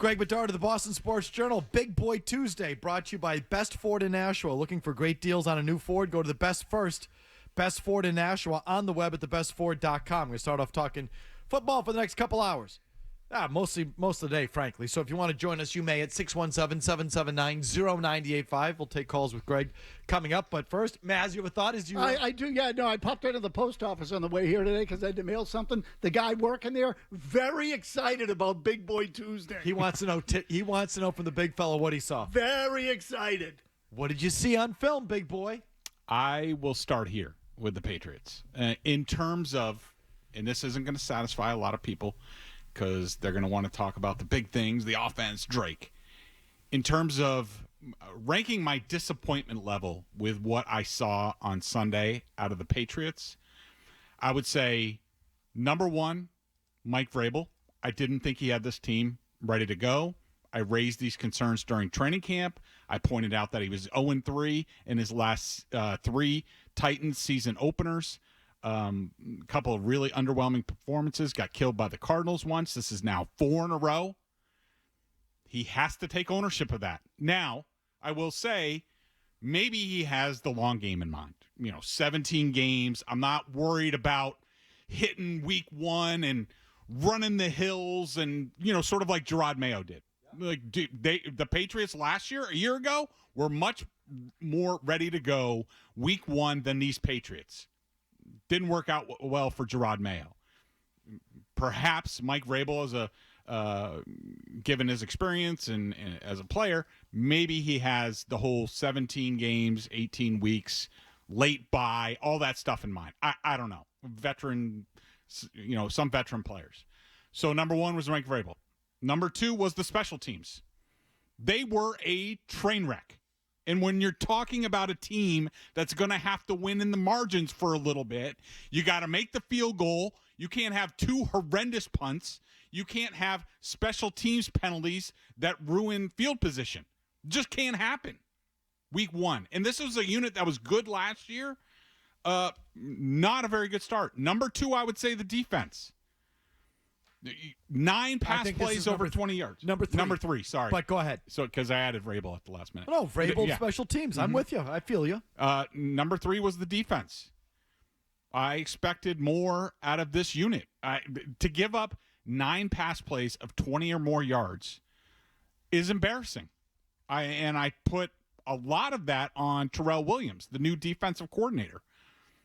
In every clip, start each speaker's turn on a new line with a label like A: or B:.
A: Greg Bedard of the Boston Sports Journal. Big Boy Tuesday brought to you by Best Ford in Nashua. Looking for great deals on a new Ford? Go to the Best Ford in Nashua on the web at thebestford.com. We're going to start off talking football for the next couple hours. Most of the day, frankly. So if you want to join us, you may at 617-779-0985. We'll take calls with Greg coming up. But first, Mazz, you have a thought?
B: I do, yeah. No, I popped into the post office on the way here today because I had to mail something. The guy working there, very excited about Big Boy Tuesday.
A: He wants to know. He wants to know from the big fella what he saw.
B: Very excited.
A: What did you see on film, big boy?
C: I will start here with the Patriots. In terms of, and this isn't going to satisfy a lot of people, because they're going to want to talk about the big things, the offense, Drake. In terms of ranking my disappointment level with what I saw on Sunday out of the Patriots, I would say, number one, Mike Vrabel. I didn't think he had this team ready to go. I raised these concerns during training camp. I pointed out that he was 0-3 in his last three Titans season openers. Couple of really underwhelming performances. Got killed by the Cardinals once. This is now 4 in a row. He has to take ownership of that. Now, I will say, maybe he has the long game in mind. 17 games. I'm not worried about hitting week 1 and running the hills and, sort of like Gerard Mayo did. Like the Patriots last year, a year ago, were much more ready to go week 1 than these Patriots. Didn't work out well for Gerard Mayo. Perhaps Mike Vrabel, given his experience and as a player, maybe he has the whole 17 games, 18 weeks, late bye, all that stuff in mind. I don't know. Veteran, some veteran players. So number 1 was Mike Vrabel. Number 2 was the special teams. They were a train wreck. And when you're talking about a team that's going to have to win in the margins for a little bit, you got to make the field goal. You can't have 2 horrendous punts. You can't have special teams penalties that ruin field position. Just can't happen. Week 1. And this was a unit that was good last year. Not a very good start. Number 2, I would say the defense. 9 pass plays over 20 yards.
A: Number 3,
C: sorry.
A: But go ahead.
C: So, because I added Vrabel at the last minute.
A: No, Vrabel, special teams. I'm with you. I feel you.
C: Number 3 was the defense. I expected more out of this unit. To give up 9 pass plays of 20 or more yards is embarrassing. I put a lot of that on Terrell Williams, the new defensive coordinator.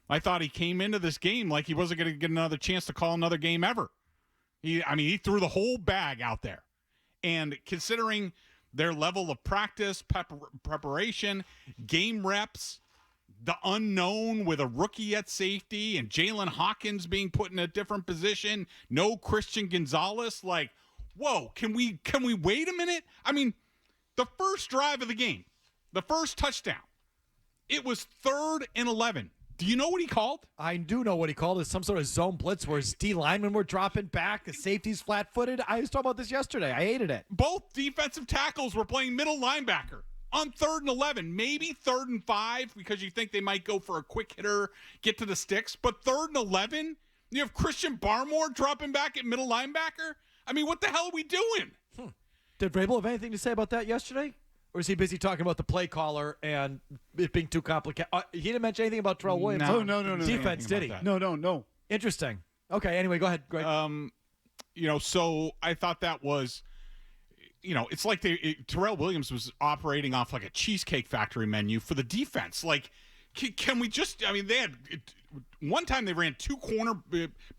C: I thought he came into this game like he wasn't going to get another chance to call another game ever. He threw the whole bag out there. And considering their level of practice, preparation, game reps, the unknown with a rookie at safety and Jalen Hawkins being put in a different position, no Christian Gonzalez, like, whoa, can we wait a minute? The first drive of the game, the first touchdown, it was 3rd and 11. Do you know what he called?
A: I do know what he called. It's some sort of zone blitz where his D linemen were dropping back. The safety's flat-footed. I was talking about this yesterday. I hated it.
C: Both defensive tackles were playing middle linebacker on 3rd and 11. Maybe 3rd and 5 because you think they might go for a quick hitter, get to the sticks. But 3rd and 11, you have Christian Barmore dropping back at middle linebacker? What the hell are we doing?
A: Did Vrabel have anything to say about that yesterday? Or is he busy talking about the play caller and it being too complicated? He didn't mention anything about Terrell Williams.
B: No.
A: Defense, did he?
B: No.
A: Interesting. Okay, anyway, go ahead, Greg.
C: So I thought that was, it's like Terrell Williams was operating off like a Cheesecake Factory menu for the defense. Like, can we just, they had, one time they ran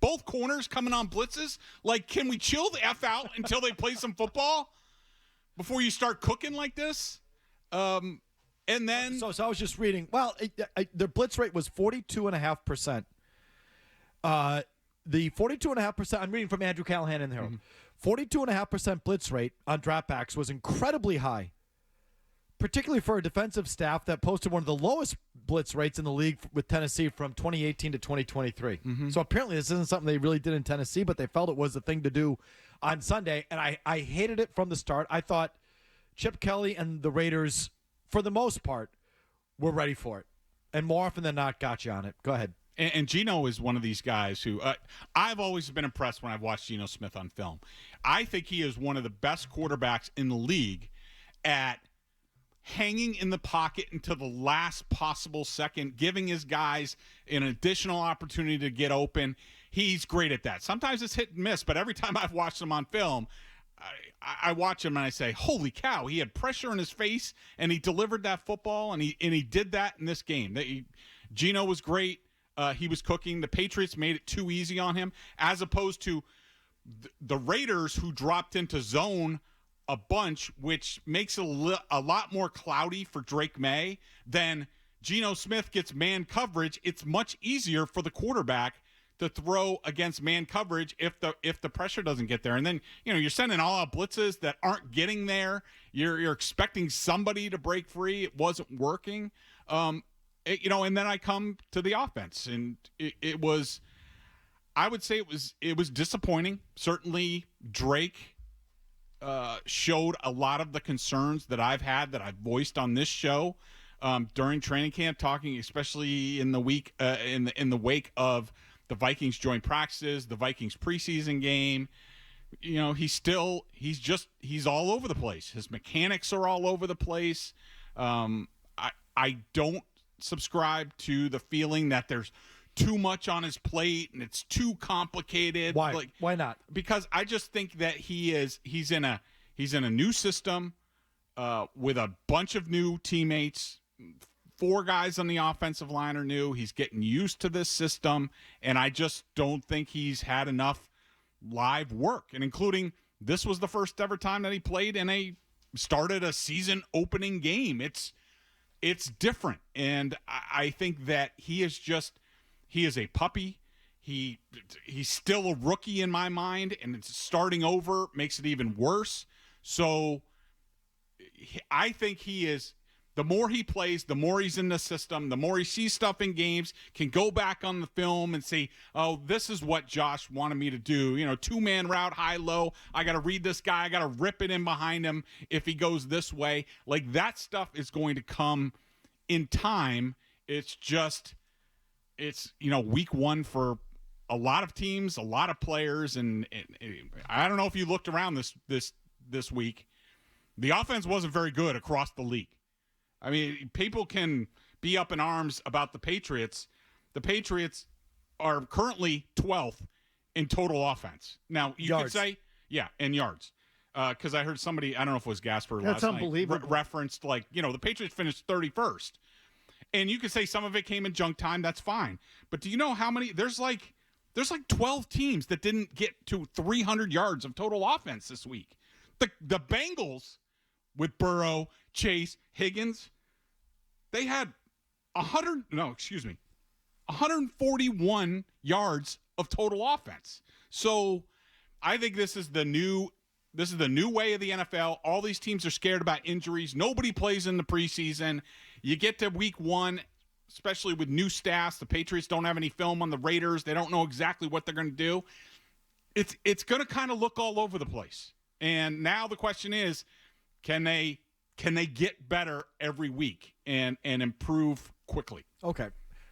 C: both corners coming on blitzes. Like, can we chill the F out until they play some football? Before you start cooking like this, and then
A: so I was just reading. Well, their blitz rate was 42.5%. The 42.5%. I'm reading from Andrew Callahan in there. 42.5% blitz rate on dropbacks was incredibly high, particularly for a defensive staff that posted one of the lowest blitz rates in the league with Tennessee from 2018 to 2023. So apparently this isn't something they really did in Tennessee, but they felt it was the thing to do on Sunday, and I hated it from the start. I thought Chip Kelly and the Raiders, for the most part, were ready for it, and more often than not got you on it. Go ahead.
C: And Geno is one of these guys who I've always been impressed when I've watched Geno Smith on film. I think he is one of the best quarterbacks in the league at hanging in the pocket until the last possible second, giving his guys an additional opportunity to get open. He's great at that. Sometimes it's hit and miss, but every time I've watched him on film, I watch him and I say, holy cow, he had pressure in his face and he delivered that football, and he did that in this game. Geno was great. He was cooking. The Patriots made it too easy on him, as opposed to the Raiders, who dropped into zone a bunch, which makes it a lot more cloudy for Drake Maye. Then Geno Smith gets man coverage. It's much easier for the quarterback to throw against man coverage if the pressure doesn't get there. And then, you're sending all out blitzes that aren't getting there. You're expecting somebody to break free. It wasn't working. And then I come to the offense, and it was, I would say it was disappointing. Certainly Drake showed a lot of the concerns that I've had, that I've voiced on this show during training camp, talking especially in the week in the wake of the Vikings joint practices, the Vikings preseason game. He's all over the place. His mechanics are all over the place. I don't subscribe to the feeling that there's too much on his plate and it's too complicated.
A: Why? Why not?
C: Because I just think that he's in a new system with a bunch of new teammates. 4 guys on the offensive line are new. He's getting used to this system, and I just don't think he's had enough live work. And including, this was the first ever time that he played started a season opening game. It's different, and I think that he is a puppy. He's still a rookie in my mind, and it's starting over makes it even worse. So I think the more he plays, the more he's in the system, the more he sees stuff in games, can go back on the film and say, oh, this is what Josh wanted me to do. 2-man route, high-low. I got to read this guy. I got to rip it in behind him if he goes this way. Like, that stuff is going to come in time. It's week 1 for a lot of teams, a lot of players. And I don't know if you looked around this week. The offense wasn't very good across the league. I mean, people can be up in arms about the Patriots. The Patriots are currently 12th in total offense. Now, you could say, in yards. Because I heard somebody, I don't know if it was Gasper last night, referenced, the Patriots finished 31st. And you could say some of it came in junk time. That's fine. But do you know how many? There's like 12 teams that didn't get to 300 yards of total offense this week. The Bengals, with Burrow, Chase, Higgins, they had 141 yards of total offense. So I think this is the new way of the NFL. All these teams are scared about injuries. Nobody plays in the preseason. You get to week 1, especially with new staffs. The Patriots don't have any film on the Raiders. They don't know exactly what they're going to do. It's going to kind of look all over the place. And now the question is, can they get better every week and improve quickly?
A: Okay.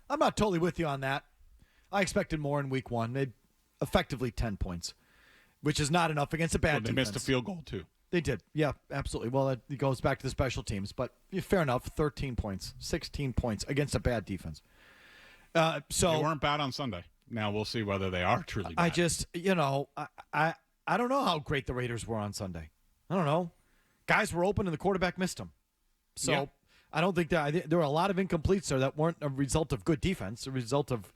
A: I'm not totally with you on that. I expected more in week 1. They effectively 10 points, which is not enough against a bad defense.
C: They missed a field goal, too.
A: They did. Yeah, absolutely. Well, it goes back to the special teams. But fair enough, 13 points, 16 points against a bad defense. So
C: they weren't bad on Sunday. Now we'll see whether they are truly bad.
A: I just, I don't know how great the Raiders were on Sunday. I don't know. Guys were open and the quarterback missed them. So yeah. I don't think that there were a lot of incompletes there that weren't a result of good defense. A result of,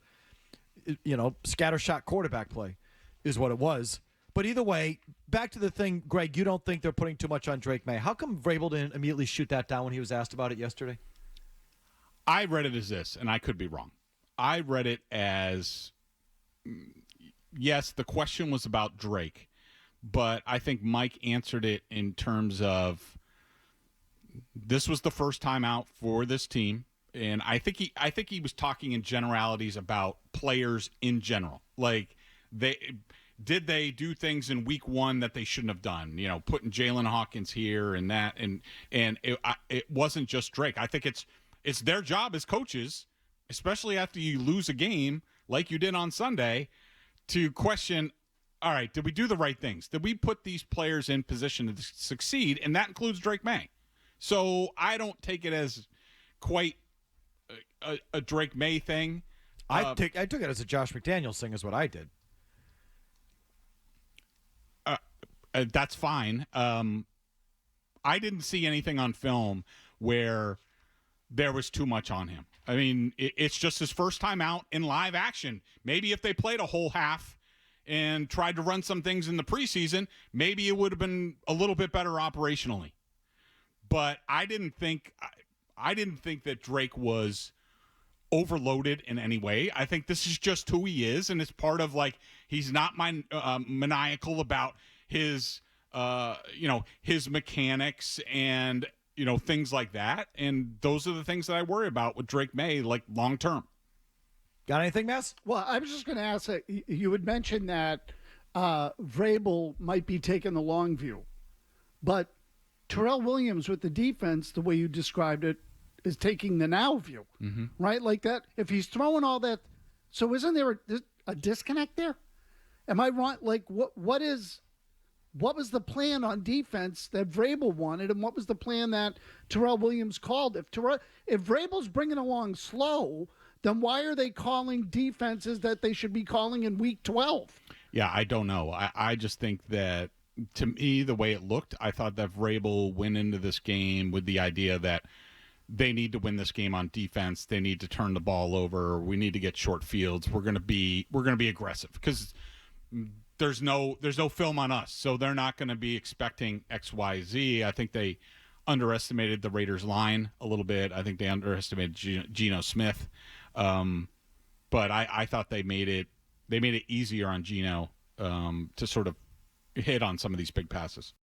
A: scattershot quarterback play is what it was. But either way, back to the thing, Greg, you don't think they're putting too much on Drake Maye. How come Vrabel didn't immediately shoot that down when he was asked about it yesterday?
C: I read it as this, and I could be wrong. I read it as, yes, the question was about Drake, but I think Mike answered it in terms of this was the first time out for this team, and I think he was talking in generalities about players in general. Like, did they do things in week 1 that they shouldn't have done? Putting Jalen Hawkins here and that, and it wasn't just Drake. I think it's their job as coaches especially after you lose a game like you did on Sunday, to question, all right, did we do the right things? Did we put these players in position to succeed? And that includes Drake Maye. So I don't take it as quite a Drake Maye thing.
A: I took it as a Josh McDaniels thing is what I did.
C: That's fine. I didn't see anything on film where there was too much on him. I mean, it's just his first time out in live action. Maybe if they played a whole half and tried to run some things in the preseason, maybe it would have been a little bit better operationally. But I didn't think that Drake was overloaded in any way. I think this is just who he is, and it's part of, like, he's not maniacal about his his mechanics and things like that. And those are the things that I worry about with Drake Maye, like, long term.
A: Got anything, Mazz?
B: Well, I was just going to ask that you had mentioned that Vrabel might be taking the long view, but Terrell Williams with the defense, the way you described it, is taking the now view, right? Like that. If he's throwing all that, so isn't there a disconnect there? Am I wrong? Like what was the plan on defense that Vrabel wanted, and what was the plan that Terrell Williams called? If Vrabel's bringing along slow, then why are they calling defenses that they should be calling in week 12?
C: Yeah, I don't know. I just think that, to me, the way it looked, I thought that Vrabel went into this game with the idea that they need to win this game on defense. They need to turn the ball over. We need to get short fields. We're going to be aggressive because there's no film on us, so they're not going to be expecting X, Y, Z. I think they underestimated the Raiders line a little bit. I think they underestimated Geno Smith. But I thought they made it easier on Geno to sort of hit on some of these big passes.